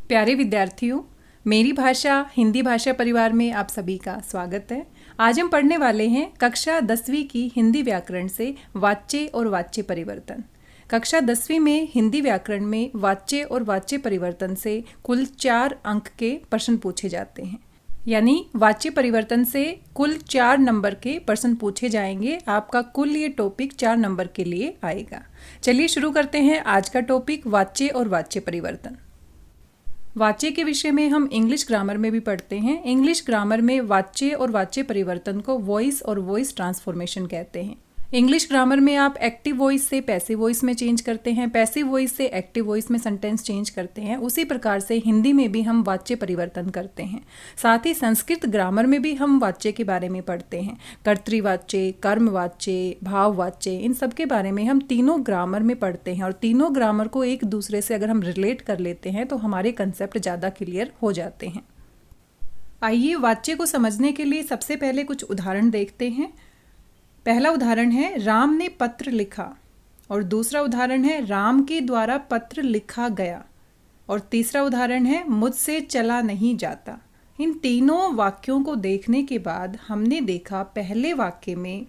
प्यारे विद्यार्थियों, मेरी भाषा हिंदी भाषा परिवार में आप सभी का स्वागत है। आज हम पढ़ने वाले हैं कक्षा 10वीं की हिंदी व्याकरण से वाच्य और वाच्य परिवर्तन। कक्षा 10वीं में हिंदी व्याकरण में वाच्य और वाच्य परिवर्तन से कुल 4 अंक के प्रश्न पूछे जाते हैं। यानी वाच्य परिवर्तन से कुल 4 नंबर के प्रश्न पूछे जाएंगे। आपका कुल ये टॉपिक 4 नंबर के लिए आएगा। चलिए शुरू करते हैं आज का टॉपिक वाच्य और वाच्य परिवर्तन। वाच्य के विषय में हम इंग्लिश ग्रामर में भी पढ़ते हैं। इंग्लिश ग्रामर में वाच्य और वाच्य परिवर्तन को वॉइस और वॉइस ट्रांसफॉर्मेशन कहते हैं। इंग्लिश ग्रामर में आप एक्टिव वॉइस से पैसिव वॉइस में चेंज करते हैं, पैसिव वॉइस से एक्टिव वॉइस में सेंटेंस चेंज करते हैं। उसी प्रकार से हिंदी में भी हम वाच्य परिवर्तन करते हैं। साथ ही संस्कृत ग्रामर में भी हम वाच्य के बारे में पढ़ते हैं। कर्तृवाच्य, कर्मवाच्य, भाववाच्य, इन सब के बारे में हम तीनों ग्रामर में पढ़ते हैं और तीनों ग्रामर को एक दूसरे से अगर हम रिलेट कर लेते हैं तो हमारे कंसेप्ट ज़्यादा क्लियर हो जाते हैं। आइए वाच्य को समझने के लिए सबसे पहले कुछ उदाहरण देखते हैं। पहला उदाहरण है राम ने पत्र लिखा और दूसरा उदाहरण है राम के द्वारा पत्र लिखा गया और तीसरा उदाहरण है मुझसे चला नहीं जाता। इन तीनों वाक्यों को देखने के बाद हमने देखा पहले वाक्य में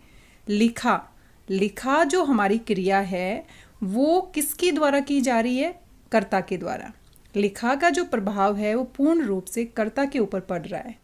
लिखा जो हमारी क्रिया है वो किसके द्वारा की जा रही है? कर्ता के द्वारा। लिखा का जो प्रभाव है वो पूर्ण रूप से कर्ता के ऊपर पड़ रहा है।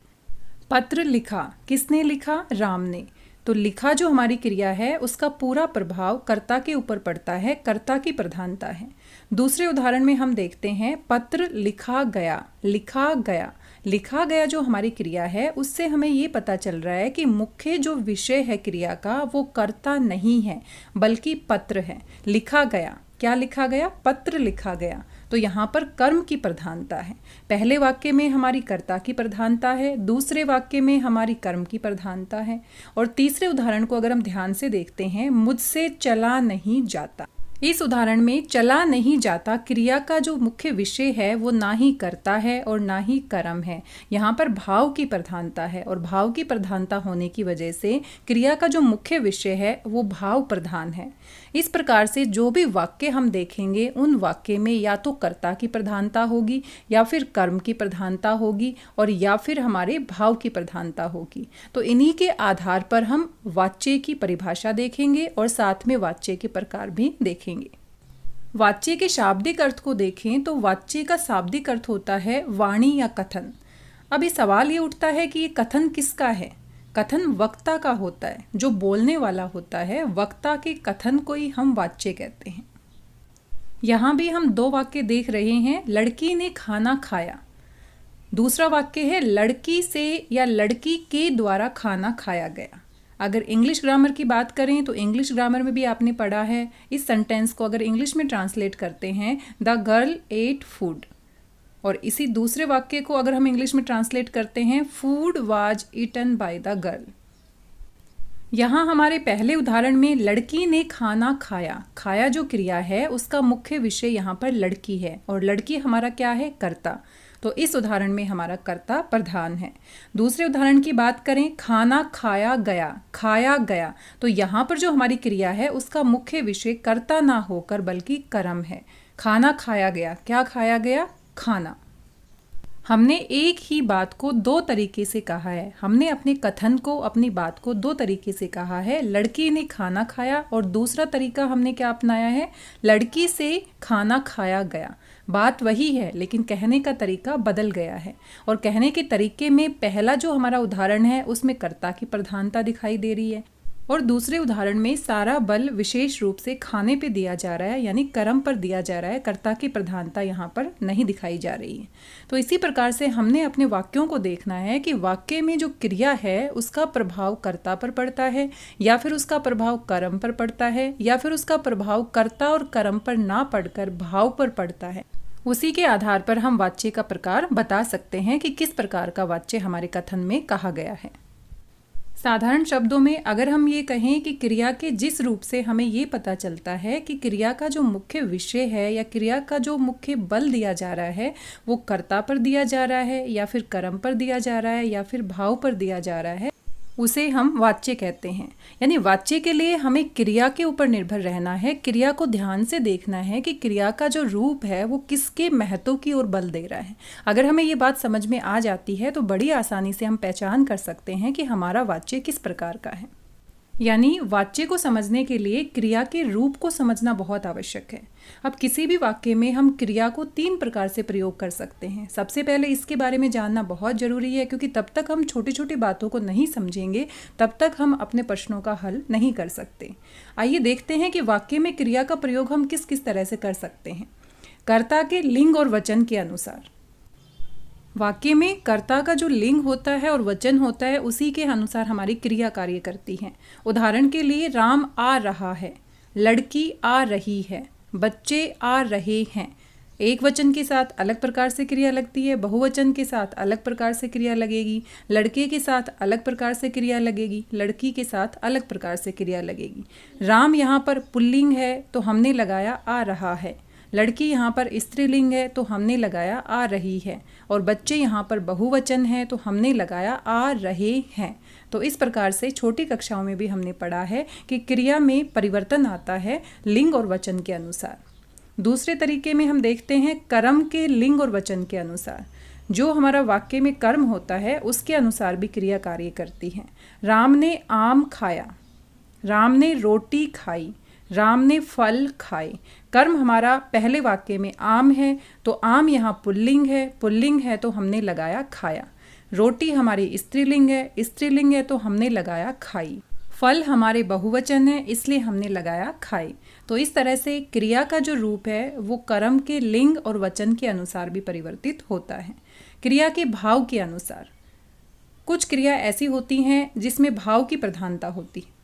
पत्र लिखा, किसने लिखा? राम ने। तो लिखा जो हमारी क्रिया है उसका पूरा प्रभाव कर्ता के ऊपर पड़ता है, कर्ता की प्रधानता है। दूसरे उदाहरण में हम देखते हैं पत्र लिखा गया। लिखा गया जो हमारी क्रिया है उससे हमें ये पता चल रहा है कि मुख्य जो विषय है क्रिया का वो कर्ता नहीं है बल्कि पत्र है। लिखा गया, क्या लिखा गया? पत्र लिखा गया। तो यहाँ पर कर्म की प्रधानता है। पहले वाक्य में हमारी कर्ता की प्रधानता है, दूसरे वाक्य में हमारी कर्म की प्रधानता है। और तीसरे उदाहरण को अगर हम ध्यान से देखते हैं, मुझसे चला नहीं जाता। इस उदाहरण में चला नहीं जाता क्रिया का जो मुख्य विषय है वो ना ही कर्ता है और ना ही कर्म है। यहाँ पर भाव की प्रधानता है और भाव की प्रधानता होने की वजह से क्रिया का जो मुख्य विषय है वो भाव प्रधान है। इस प्रकार से जो भी वाक्य हम देखेंगे उन वाक्य में या तो कर्ता की प्रधानता होगी या फिर कर्म की प्रधानता होगी और या फिर हमारे भाव की प्रधानता होगी। तो इन्हीं के आधार पर हम वाच्य की परिभाषा देखेंगे और साथ में वाच्य के प्रकार भी देखेंगे। वाच्य के शाब्दिक अर्थ को देखें तो वाच्य का शाब्दिक अर्थ होता है वाणी या कथन। अभी सवाल ये उठता है कि ये कथन किसका है? कथन वक्ता का होता है, जो बोलने वाला होता है। वक्ता के कथन को ही हम वाच्य कहते हैं। यहाँ भी हम 2 वाक्य देख रहे हैं। लड़की ने खाना खाया। दूसरा वाक्य है लड़की से या लड़की के द्वारा खाना खाया गया। अगर इंग्लिश ग्रामर की बात करें तो इंग्लिश ग्रामर में भी आपने पढ़ा है। इस सेंटेंस को अगर इंग्लिश में ट्रांसलेट करते हैं द गर्ल एट फूड, और इसी दूसरे वाक्य को अगर हम इंग्लिश में ट्रांसलेट करते हैं food was eaten by the girl. यहाँ हमारे पहले उदाहरण में लड़की ने खाना खाया। खाया जो क्रिया है उसका मुख्य विषय यहाँ पर लड़की है और लड़की हमारा क्या है? कर्ता। तो इस उदाहरण में हमारा कर्ता प्रधान है। दूसरे उदाहरण की बात करें, खाना खाया गया। तो यहाँ पर जो हमारी क्रिया है उसका मुख्य विषय कर्ता ना होकर बल्कि कर्म है। खाना खाया गया, क्या खाया गया? खाना। हमने एक ही बात को 2 तरीके से कहा है। हमने अपने कथन को, अपनी बात को 2 तरीके से कहा है। लड़की ने खाना खाया और दूसरा तरीका हमने क्या अपनाया है? लड़की से खाना खाया गया। बात वही है लेकिन कहने का तरीका बदल गया है। और कहने के तरीके में पहला जो हमारा उदाहरण है उसमें कर्ता की प्रधानता दिखाई दे रही है और दूसरे उदाहरण में सारा बल विशेष रूप से खाने पे दिया जा रहा है, यानी कर्म पर दिया जा रहा है। कर्ता की प्रधानता यहाँ पर नहीं दिखाई जा रही है। तो इसी प्रकार से हमने अपने वाक्यों को देखना है कि वाक्य में जो क्रिया है उसका प्रभाव कर्ता पर पड़ता है या फिर उसका प्रभाव कर्म पर पड़ता है या फिर उसका प्रभाव कर्ता और कर्म पर ना पड़कर भाव पर पड़ता है। उसी के आधार पर हम वाच्य का प्रकार बता सकते हैं कि किस प्रकार का वाच्य हमारे कथन में कहा गया है। साधारण शब्दों में अगर हम ये कहें कि क्रिया के जिस रूप से हमें ये पता चलता है कि क्रिया का जो मुख्य विषय है या क्रिया का जो मुख्य बल दिया जा रहा है वो कर्ता पर दिया जा रहा है या फिर कर्म पर दिया जा रहा है या फिर भाव पर दिया जा रहा है, उसे हम वाच्य कहते हैं। यानी वाच्य के लिए हमें क्रिया के ऊपर निर्भर रहना है, क्रिया को ध्यान से देखना है कि क्रिया का जो रूप है वो किसके महत्व की ओर बल दे रहा है। अगर हमें ये बात समझ में आ जाती है तो बड़ी आसानी से हम पहचान कर सकते हैं कि हमारा वाच्य किस प्रकार का है। यानी वाच्य को समझने के लिए क्रिया के रूप को समझना बहुत आवश्यक है। अब किसी भी वाक्य में हम क्रिया को 3 प्रकार से प्रयोग कर सकते हैं। सबसे पहले इसके बारे में जानना बहुत ज़रूरी है, क्योंकि तब तक हम छोटी छोटी बातों को नहीं समझेंगे तब तक हम अपने प्रश्नों का हल नहीं कर सकते। आइए देखते हैं कि वाक्य में क्रिया का प्रयोग हम किस किस तरह से कर सकते हैं। कर्ता के लिंग और वचन के अनुसार। वाक्य में कर्ता का जो लिंग होता है और वचन होता है उसी के अनुसार हमारी क्रिया कार्य करती है। उदाहरण के लिए राम आ रहा है, लड़की आ रही है, बच्चे आ रहे हैं। एक वचन के साथ अलग प्रकार से क्रिया लगती है, बहुवचन के साथ अलग प्रकार से क्रिया लगेगी, लड़के के साथ अलग प्रकार से क्रिया लगेगी, लड़की के साथ अलग प्रकार से क्रिया लगेगी। राम यहाँ पर पुल्लिंग है तो हमने लगाया आ रहा है, लड़की यहाँ पर स्त्रीलिंग है तो हमने लगाया आ रही है, और बच्चे यहाँ पर बहुवचन है तो हमने लगाया आ रहे हैं। तो इस प्रकार से छोटी कक्षाओं में भी हमने पढ़ा है कि क्रिया में परिवर्तन आता है लिंग और वचन के अनुसार। दूसरे तरीके में हम देखते हैं कर्म के लिंग और वचन के अनुसार। जो हमारा वाक्य में कर्म होता है उसके अनुसार भी क्रिया कार्य करती है। राम ने आम खाया, राम ने रोटी खाई, राम ने फल खाए। कर्म हमारा पहले वाक्य में आम है तो आम यहाँ पुल्लिंग है तो हमने लगाया खाया। रोटी हमारी स्त्रीलिंग है तो हमने लगाया खाई। फल हमारे बहुवचन है इसलिए हमने लगाया खाई। तो इस तरह से क्रिया का जो रूप है वो कर्म के लिंग और वचन के अनुसार भी परिवर्तित होता है। क्रिया के भाव के अनुसार। कुछ क्रिया ऐसी होती हैं जिसमें भाव की प्रधानता होती है।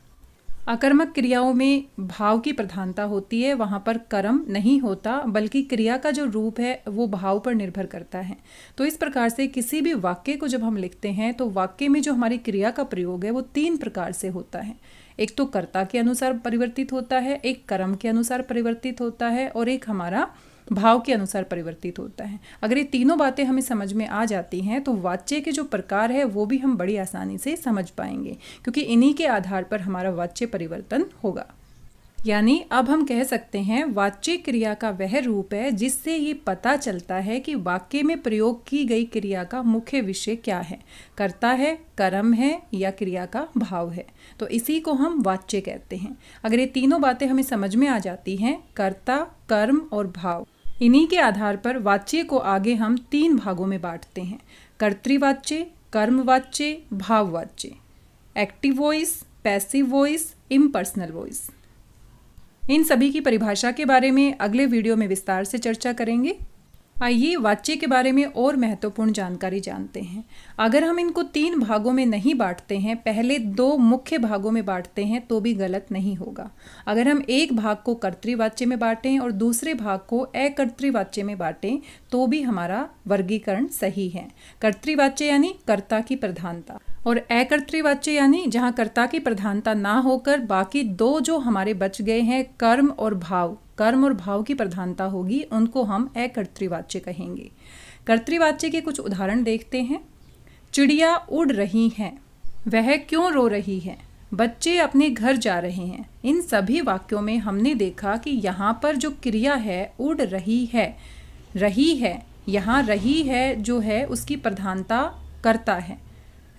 अकर्मक क्रियाओं में भाव की प्रधानता होती है, वहाँ पर कर्म नहीं होता बल्कि क्रिया का जो रूप है वो भाव पर निर्भर करता है। तो इस प्रकार से किसी भी वाक्य को जब हम लिखते हैं तो वाक्य में जो हमारी क्रिया का प्रयोग है वो 3 प्रकार से होता है। एक तो कर्ता के अनुसार परिवर्तित होता है, एक कर्म के अनुसार परिवर्तित होता है, और एक हमारा भाव के अनुसार परिवर्तित होता है। अगर ये तीनों बातें हमें समझ में आ जाती हैं तो वाच्य के जो प्रकार है वो भी हम बड़ी आसानी से समझ पाएंगे, क्योंकि इन्हीं के आधार पर हमारा वाच्य परिवर्तन होगा। यानी अब हम कह सकते हैं वाच्य क्रिया का वह रूप है जिससे ये पता चलता है कि वाक्य में प्रयोग की गई क्रिया का मुख्य विषय क्या है, कर्ता है, कर्म है या क्रिया का भाव है। तो इसी को हम वाच्य कहते हैं। अगर ये तीनों बातें हमें समझ में आ जाती हैं, कर्ता, कर्म और भाव, इन्हीं के आधार पर वाच्य को आगे हम 3 भागों में बांटते हैं। कर्तृवाच्य, कर्मवाच्य, भाववाच्य। Active voice, passive voice, impersonal voice. इन सभी की परिभाषा के बारे में अगले वीडियो में विस्तार से चर्चा करेंगे। आइए वाच्य के बारे में और महत्वपूर्ण जानकारी जानते हैं। अगर हम इनको 3 भागों में नहीं बांटते हैं, पहले 2 मुख्य भागों में बांटते हैं तो भी गलत नहीं होगा। अगर हम एक भाग को कर्तृवाच्य में बांटें और दूसरे भाग को अकर्तृवाच्य में बांटें तो भी हमारा वर्गीकरण सही है। कर्तृवाच्य यानी कर्ता की प्रधानता, और अकर्तृवाच्य यानी जहाँ कर्ता की प्रधानता ना होकर बाकी 2 जो हमारे बच गए हैं, कर्म और भाव, कर्म और भाव की प्रधानता होगी, उनको हम अकर्तृवाच्य कहेंगे। कर्तृवाच्य के कुछ उदाहरण देखते हैं। चिड़िया उड़ रही हैं, वह क्यों रो रही है, बच्चे अपने घर जा रहे हैं। इन सभी वाक्यों में हमने देखा कि यहाँ पर जो क्रिया है उड़ रही है, यहाँ रही है जो है उसकी प्रधानता कर्ता है,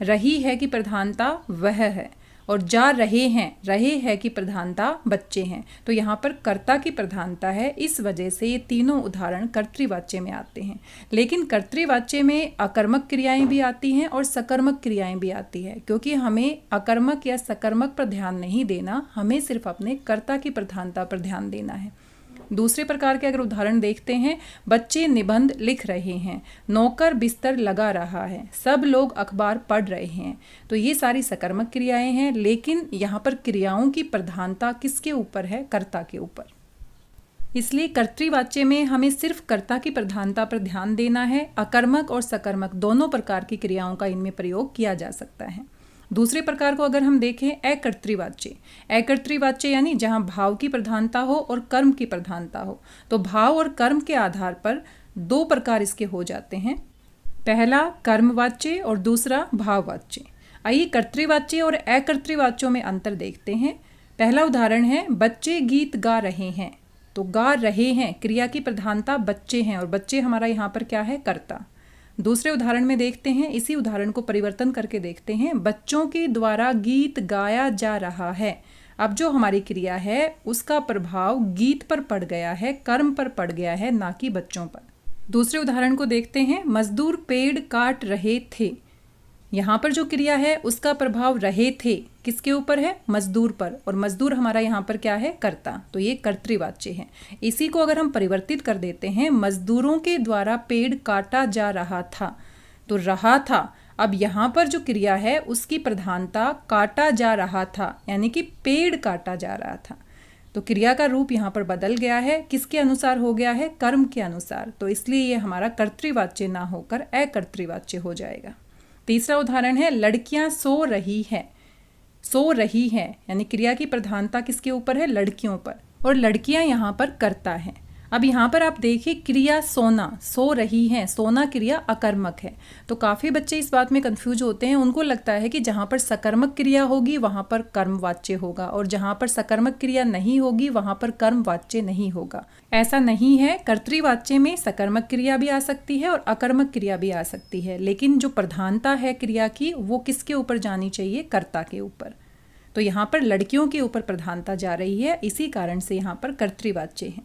रही है की प्रधानता वह है, और जा रहे हैं की प्रधानता बच्चे हैं। तो यहाँ पर कर्ता की प्रधानता है, इस वजह से ये तीनों उदाहरण कर्तृवाच्य में आते हैं। लेकिन कर्तृवाच्य में अकर्मक क्रियाएं भी आती हैं और सकर्मक क्रियाएं भी आती है, क्योंकि हमें अकर्मक या सकर्मक पर ध्यान नहीं देना, हमें सिर्फ अपने कर्ता की प्रधानता पर ध्यान देना है। दूसरे प्रकार के अगर उदाहरण देखते हैं, बच्चे निबंध लिख रहे हैं, नौकर बिस्तर लगा रहा है, सब लोग अखबार पढ़ रहे हैं। तो ये सारी सकर्मक क्रियाएं हैं, लेकिन यहाँ पर क्रियाओं की प्रधानता किसके ऊपर है, कर्ता के ऊपर। इसलिए कर्तृवाच्य में हमें सिर्फ कर्ता की प्रधानता पर ध्यान देना है। अकर्मक और सकर्मक दोनों प्रकार की क्रियाओं का इनमें प्रयोग किया जा सकता है। दूसरे प्रकार को अगर हम देखें, अकर्तृवाच्य यानी जहां भाव की प्रधानता हो और कर्म की प्रधानता हो। तो भाव और कर्म के आधार पर 2 प्रकार इसके हो जाते हैं, पहला कर्मवाच्य और दूसरा भाववाच्य। आइए कर्तृवाच्य और अकर्तृवाच्यों में अंतर देखते हैं। पहला उदाहरण है बच्चे गीत गा रहे हैं। तो गा रहे हैं क्रिया की प्रधानता बच्चे हैं और बच्चे हमारा यहाँ पर क्या है, कर्ता। दूसरे उदाहरण में देखते हैं, इसी उदाहरण को परिवर्तन करके देखते हैं। बच्चों के द्वारा गीत गाया जा रहा है। अब जो हमारी क्रिया है उसका प्रभाव गीत पर पड़ गया है, कर्म पर पड़ गया है, ना कि बच्चों पर। दूसरे उदाहरण को देखते हैं। मजदूर पेड़ काट रहे थे। यहाँ पर जो क्रिया है उसका प्रभाव रहे थे किसके ऊपर है, मजदूर पर, और मजदूर हमारा यहाँ पर क्या है, कर्ता। तो ये कर्तृवाच्य है। इसी को अगर हम परिवर्तित कर देते हैं, मजदूरों के द्वारा पेड़ काटा जा रहा था, तो रहा था, अब यहाँ पर जो क्रिया है उसकी प्रधानता काटा जा रहा था, यानी कि पेड़ काटा जा रहा था। तो क्रिया का रूप यहाँ पर बदल गया है, किसके अनुसार हो गया है, कर्म के अनुसार। तो इसलिए ये हमारा कर्तृवाच्य ना होकर अकर्तृवाच्य हो जाएगा। तीसरा उदाहरण है लड़कियां सो रही है। सो रही है यानी क्रिया की प्रधानता किसके ऊपर है, लड़कियों पर, और लड़कियां यहाँ पर कर्ता है। अब यहाँ पर आप देखिए क्रिया सोना, सो रही हैं, सोना क्रिया अकर्मक है। तो काफ़ी बच्चे इस बात में कंफ्यूज होते हैं, उनको लगता है कि जहाँ पर सकर्मक क्रिया होगी वहाँ पर कर्मवाच्य होगा और जहाँ पर सकर्मक क्रिया नहीं होगी वहाँ पर कर्मवाच्य नहीं होगा। ऐसा नहीं है, कर्तृवाच्य में सकर्मक क्रिया भी आ सकती है और अकर्मक क्रिया भी आ सकती है, लेकिन जो प्रधानता है क्रिया की वो किसके ऊपर जानी चाहिए, कर्ता के ऊपर। तो यहाँ पर लड़कियों के ऊपर प्रधानता जा रही है, इसी कारण से यहाँ पर कर्तृवाच्य है।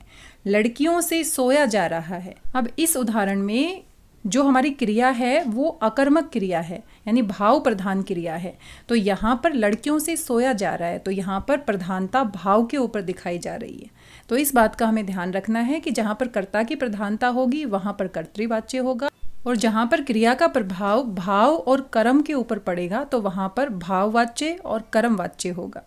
लड़कियों से सोया जा रहा है। अब इस उदाहरण में जो हमारी क्रिया है वो अकर्मक क्रिया है, यानी भाव प्रधान क्रिया है। तो यहाँ पर लड़कियों से सोया जा रहा है, तो यहाँ पर प्रधानता भाव के ऊपर दिखाई जा रही है। तो इस बात का हमें ध्यान रखना है कि जहाँ पर कर्ता की प्रधानता होगी वहाँ पर कर्तृवाच्य होगा, और जहाँ पर क्रिया का प्रभाव भाव और कर्म के ऊपर पड़ेगा तो वहाँ पर भाववाच्य और कर्मवाच्य होगा।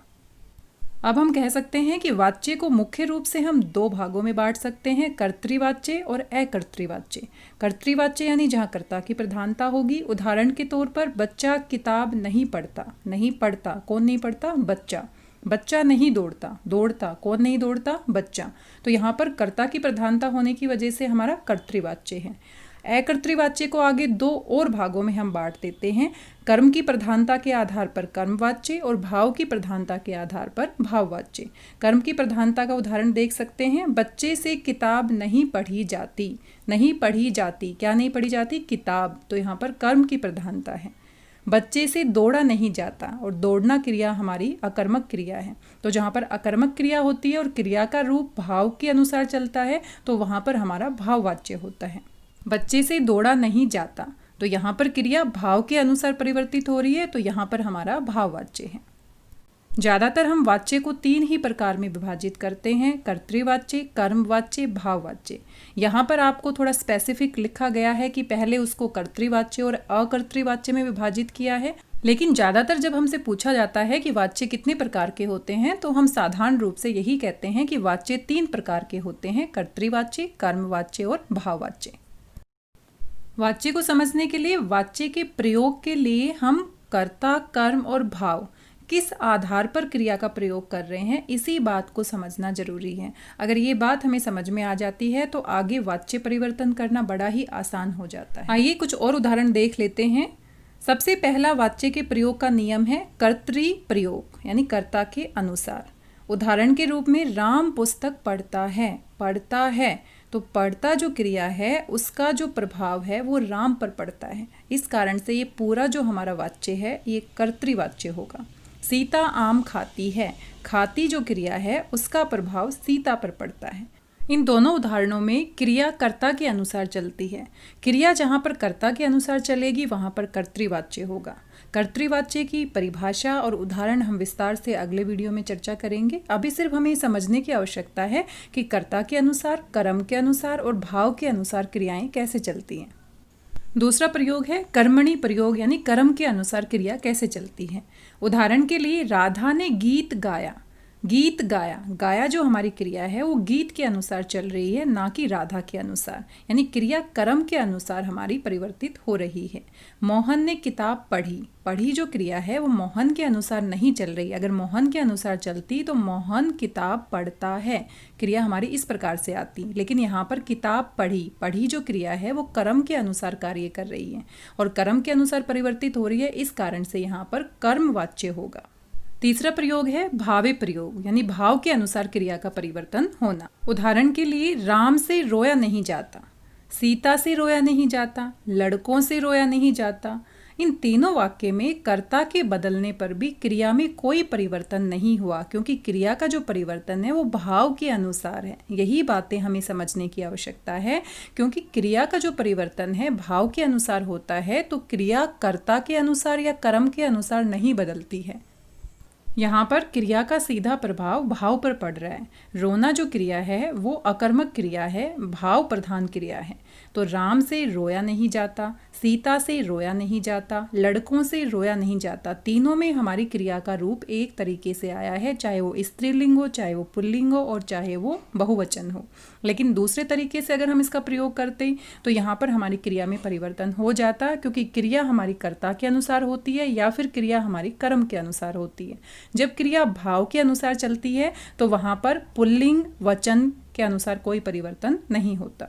अब हम कह सकते हैं कि वाच्य को मुख्य रूप से हम दो भागों में बांट सकते हैं, कर्तृवाच्य और अकर्तृवाच्य। कर्तृवाच्य यानी जहाँ कर्ता की प्रधानता होगी। उदाहरण के तौर पर बच्चा किताब नहीं पढ़ता। नहीं पढ़ता, कौन नहीं पढ़ता, बच्चा। बच्चा नहीं दौड़ता, दौड़ता, कौन नहीं दौड़ता, बच्चा। तो यहाँ पर कर्ता की प्रधानता होने की वजह से हमारा कर्तृवाच्य है। अकर्तृवाच्य को आगे दो और भागों में हम बांट देते हैं, कर्म की प्रधानता के आधार पर कर्मवाच्य और भाव की प्रधानता के आधार पर भाववाच्य। कर्म की प्रधानता का उदाहरण देख सकते हैं, बच्चे से किताब नहीं पढ़ी जाती। नहीं पढ़ी जाती, क्या नहीं पढ़ी जाती, किताब। तो यहाँ पर कर्म की प्रधानता है। बच्चे से दौड़ा नहीं जाता, और दौड़ना क्रिया हमारी अकर्मक क्रिया है। तो जहाँ पर अकर्मक क्रिया होती है और क्रिया का रूप भाव के अनुसार चलता है तो वहाँ पर हमारा भाववाच्य होता है। बच्चे से दौड़ा नहीं जाता, तो यहाँ पर क्रिया भाव के अनुसार परिवर्तित हो रही है, तो यहाँ पर हमारा भाववाच्य है। ज़्यादातर हम वाच्य को तीन ही प्रकार में विभाजित करते हैं, कर्तृवाच्य, कर्मवाच्य, भाववाच्य। यहाँ पर आपको थोड़ा स्पेसिफिक लिखा गया है कि पहले उसको कर्तृवाच्य और अकर्तृवाच्य में विभाजित किया है, लेकिन ज़्यादातर जब हमसे पूछा जाता है कि वाच्य कितने प्रकार के होते हैं तो हम साधारण रूप से यही कहते हैं कि वाच्य तीन प्रकार के होते हैं, कर्तृवाच्य, कर्मवाच्य और भाववाच्य। वाच्य को समझने के लिए वाच्य के प्रयोग के लिए हम कर्ता, कर्म और भाव किस आधार पर क्रिया का प्रयोग कर रहे हैं, इसी बात को समझना जरूरी है। अगर ये बात हमें समझ में आ जाती है तो आगे वाच्य परिवर्तन करना बड़ा ही आसान हो जाता है। आइए कुछ और उदाहरण देख लेते हैं। सबसे पहला वाच्य के प्रयोग का नियम है कर्तृ प्रयोग, यानी कर्ता के अनुसार। उदाहरण के रूप में राम पुस्तक पढ़ता है। पढ़ता है, तो पढ़ता जो क्रिया है उसका जो प्रभाव है वो राम पर पड़ता है, इस कारण से ये पूरा जो हमारा वाच्य है ये कर्तृवाच्य होगा। सीता आम खाती है। खाती जो क्रिया है उसका प्रभाव सीता पर पड़ता है। इन दोनों उदाहरणों में क्रिया कर्ता के अनुसार चलती है। क्रिया जहाँ पर कर्ता के अनुसार चलेगी वहाँ पर कर्तृवाच्य होगा। कर्तृवाच्य की परिभाषा और उदाहरण हम विस्तार से अगले वीडियो में चर्चा करेंगे। अभी सिर्फ हमें समझने की आवश्यकता है कि कर्ता के अनुसार, कर्म के अनुसार और भाव के अनुसार क्रियाएं कैसे चलती हैं। दूसरा प्रयोग है कर्मणि प्रयोग, यानी कर्म के अनुसार क्रिया कैसे चलती है। उदाहरण के लिए राधा ने गीत गाया। गीत गाया, गाया जो हमारी क्रिया है वो गीत के अनुसार चल रही है, ना कि राधा के अनुसार, यानी क्रिया कर्म के अनुसार हमारी परिवर्तित हो रही है। मोहन ने किताब पढ़ी, पढ़ी जो क्रिया है वो मोहन के अनुसार नहीं चल रही। अगर मोहन के अनुसार चलती तो मोहन किताब पढ़ता है, क्रिया हमारी इस प्रकार से आती। लेकिन यहाँ पर किताब पढ़ी, पढ़ी जो क्रिया है वो कर्म के अनुसार कार्य कर रही है और कर्म के अनुसार परिवर्तित हो रही है, इस कारण से यहाँ पर कर्मवाच्य होगा। तीसरा प्रयोग है भावे प्रयोग, यानी भाव के अनुसार क्रिया का परिवर्तन होना। उदाहरण के लिए, राम से रोया नहीं जाता, सीता से रोया नहीं जाता, लड़कों से रोया नहीं जाता। इन तीनों वाक्य में कर्ता के बदलने पर भी क्रिया में कोई परिवर्तन नहीं हुआ, क्योंकि क्रिया का जो परिवर्तन है वो भाव के अनुसार है। यही बातें हमें समझने की आवश्यकता है, क्योंकि क्रिया का जो परिवर्तन है भाव के अनुसार होता है, तो क्रिया कर्ता के अनुसार या कर्म के अनुसार नहीं बदलती है। यहाँ पर क्रिया का सीधा प्रभाव भाव पर पड़ रहा है। रोना जो क्रिया है वो अकर्मक क्रिया है, भाव प्रधान क्रिया है। तो राम से रोया नहीं जाता, सीता से रोया नहीं जाता, लड़कों से रोया नहीं जाता, तीनों में हमारी क्रिया का रूप एक तरीके से आया है, चाहे वो स्त्रीलिंग हो, चाहे वो पुल्लिंग हो और चाहे वो बहुवचन हो। लेकिन दूसरे तरीके से अगर हम इसका प्रयोग करते तो यहाँ पर हमारी क्रिया में परिवर्तन हो जाता, क्योंकि क्रिया हमारी कर्ता के अनुसार होती है या फिर क्रिया हमारी कर्म के अनुसार होती है। जब क्रिया भाव के अनुसार चलती है तो वहाँ पर पुल्लिंग वचन के अनुसार कोई परिवर्तन नहीं होता।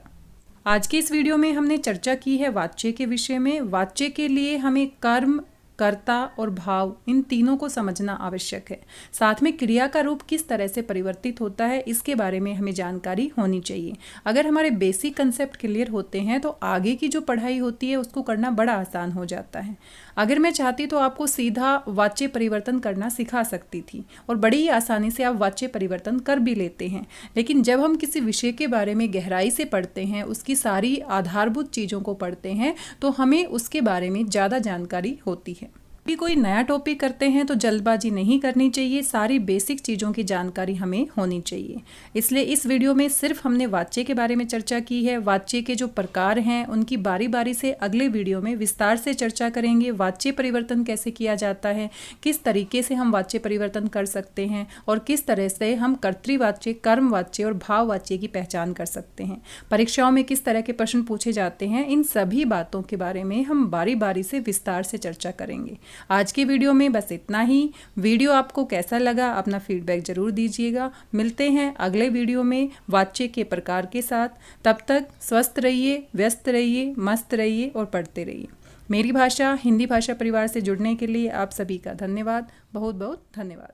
आज के इस वीडियो में हमने चर्चा की है वाच्य के विषय में। वाच्य के लिए हमें कर्म, कर्ता और भाव इन तीनों को समझना आवश्यक है। साथ में क्रिया का रूप किस तरह से परिवर्तित होता है इसके बारे में हमें जानकारी होनी चाहिए। अगर हमारे बेसिक कंसेप्ट क्लियर होते हैं तो आगे की जो पढ़ाई होती है उसको करना बड़ा आसान हो जाता है। अगर मैं चाहती तो आपको सीधा वाच्य परिवर्तन करना सिखा सकती थी और बड़ी ही आसानी से आप वाच्य परिवर्तन कर भी लेते हैं। लेकिन जब हम किसी विषय के बारे में गहराई से पढ़ते हैं, उसकी सारी आधारभूत चीज़ों को पढ़ते हैं, तो हमें उसके बारे में ज़्यादा जानकारी होती है। भी कोई नया टॉपिक करते हैं तो जल्दबाजी नहीं करनी चाहिए, सारी बेसिक चीज़ों की जानकारी हमें होनी चाहिए। इसलिए इस वीडियो में सिर्फ हमने वाच्य के बारे में चर्चा की है। वाच्य के जो प्रकार हैं उनकी बारी बारी से अगले वीडियो में विस्तार से चर्चा करेंगे। वाच्य परिवर्तन कैसे किया जाता है, किस तरीके से हम वाच्य परिवर्तन कर सकते हैं और किस तरह से हम कर्तृवाच्य, कर्मवाच्य और भाववाच्य की पहचान कर सकते हैं। परीक्षाओं में किस तरह के प्रश्न पूछे जाते हैं, इन सभी बातों के बारे में हम बारी बारी से विस्तार से चर्चा करेंगे। आज की वीडियो में बस इतना ही। वीडियो आपको कैसा लगा अपना फीडबैक जरूर दीजिएगा। मिलते हैं अगले वीडियो में वाच्य के प्रकार के साथ। तब तक स्वस्थ रहिए, व्यस्त रहिए, मस्त रहिए और पढ़ते रहिए। मेरी भाषा हिंदी भाषा परिवार से जुड़ने के लिए आप सभी का धन्यवाद, बहुत बहुत धन्यवाद।